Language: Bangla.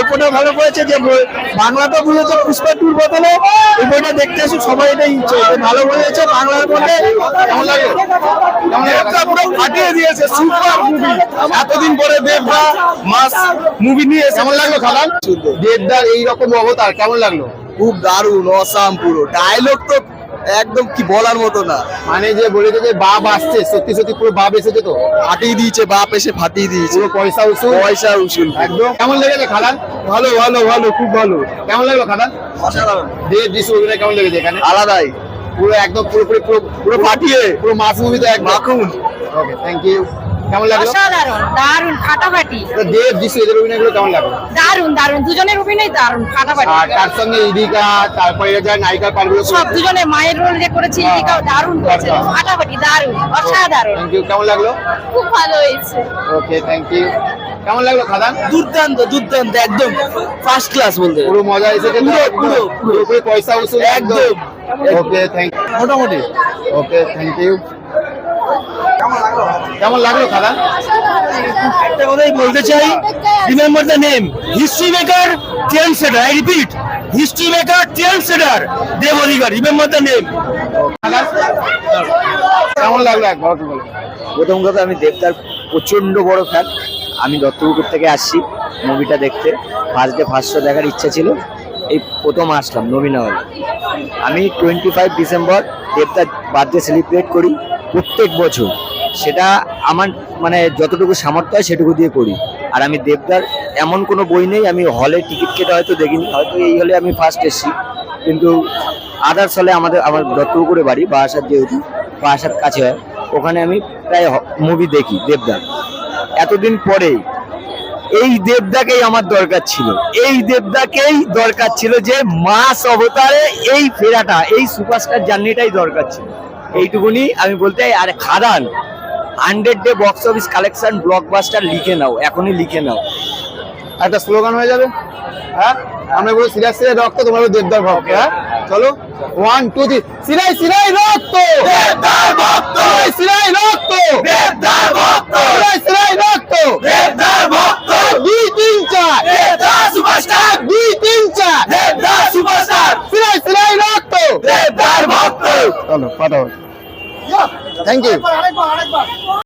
গল্পটা ভালো করেছে, যে বাংলাটা বুঝেছে পুষ্পা টুর বদলে এই বইটা দেখতে এসে সবাই এটাই ইচ্ছে ভালো বলেছে বাংলার মধ্যে। কেমন লাগলো? দেবদা পুরো ফাটিয়ে দিয়েছে, সুপার মুভি। এতদিন পরে দেবদা মাস মুভি নিয়ে কেমন লাগলো খালান? দেবদার এইরকম অবতার কেমন লাগলো? খুব দারুণ, অসাম, পুরো ডায়লগ তো একদম কি বলার মতো না। মানে যে বলেছে যে বাপ আসছে, সত্যি সত্যি পুরো বাপ এসেছে, তো ফাটিয়ে দিয়েছে, বাপ এসে ফাটিয়ে দিয়েছে, পুরো পয়সা উসুল। পয়সা উসুল একদম। কেমন লেগেছে খালান? ভালো ভালো ভালো, খুব ভালো। কেমন লাগলো খালান? অসাধারণ, দেব যিশু অভিনয় কেমন লেগেছে এখানে? আলাদাই, পুরো একদম পুরোপুরি পুরো ফাটিয়ে পুরো মাস মুভিতে একদম মাখুন। ওকে, থ্যাংক ইউ। কেমন লাগলো? অসাধারণ, দারুণ, ফাটাফাটি। তো দেব যিশু এদের অভিনয়গুলো কেমন লাগলো? দারুণ দারুণ, দুজনের অভিনয় দারুণ, ফাটাফাটি। আর তার সঙ্গে ইদিকা, তারপরে যা নায়িকার পালগুলো সব দুজনে মায়ের রোল যে করেছে ইদিকাও দারুণ করেছে, ফাটাফাটি, দারুণ, অসাধারণ। Thank you. কেমন লাগলো? খুব ভালো হয়েছে। Okay, thank you. কেমন লাগলো খাদান? দুর্দান্ত দুর্দান্ত, একদম ফার্স্ট ক্লাস বলতে। পুরো মজা এসেছে, পুরো পুরোপুরি পয়সা উসুল একদম। ওকে, থ্যাংক ইউ। মোটামুটি ওকে, থ্যাংক ইউ। কেমন লাগলো খাদান? একটা কথাই বলতে চাই, remember the name, history maker trend setter. I repeat, history maker trend setter, Dev অধিকার, রিমেম্বার দ্য নেম। খাদান, কেমন লাগলো একবার বলো। প্রথম কথা, আমি দেবদার প্রচন্ড বড় ফ্যান। আমি দত্তপুকুর থেকে আসছি মুভিটা দেখতে। ফার্স্ট ডে ফার্স্ট শো দেখার ইচ্ছা ছিল, এই প্রথম আসলাম নবীনা হলে। আমি 25 ডিসেম্বর দেবদার বার্থডে সেলিব্রেট করি প্রত্যেক বছর। সেটা আমার মানে যতটুকু সামর্থ্য হয় সেটুকু দিয়ে করি। আর আমি দেবদার এমন কোনো বই নেই আমি হলে টিকিট কেটে হয়তো দেখিনি, হয়তো এই হলে আমি ফার্স্ট এসেছি, কিন্তু আদার্স হলে আমার দত্তপুকুরে বাড়ি, বারাসাত, যেহেতু বারাসাত কাছে হয়, ওখানে আমি প্রায় মুভি দেখি দেবদার। এতদিন পরে এই দেবদাকেই আমার দরকার ছিল, এই দেবদাকেই দরকার ছিল, যে মাস অবতারে এই ফেরাটা, এই সুপারস্টার জার্নিটাই দরকার ছিল। এইটুকুনি আমি বলতে চাই। আর খাদান 100 day box office collection blockbuster লিখে নাও, এখনই লিখে নাও। একটা স্লোগান হয়ে যাবে, হ্যাঁ? আমরা বলি সিরাজ সিরাই রক্ত, তোমরা দেবদার ভক্ত। হ্যাঁ, চলো 1 2 3। সিরাই সিরাই রক্ত, দেবদার ভক্ত। সিরাই রক্ত, দেবদার ভক্ত। সিরাই সিরাই রক্ত, দেবদার ভক্ত। 2 3 4 দেবদার সুপারস্টার। 2 3 4 দেবদার সুপারস্টার। সিরাই সিরাই রক্ত, দেবদার ভক্ত। চলো ফাটাফাট। Thank you.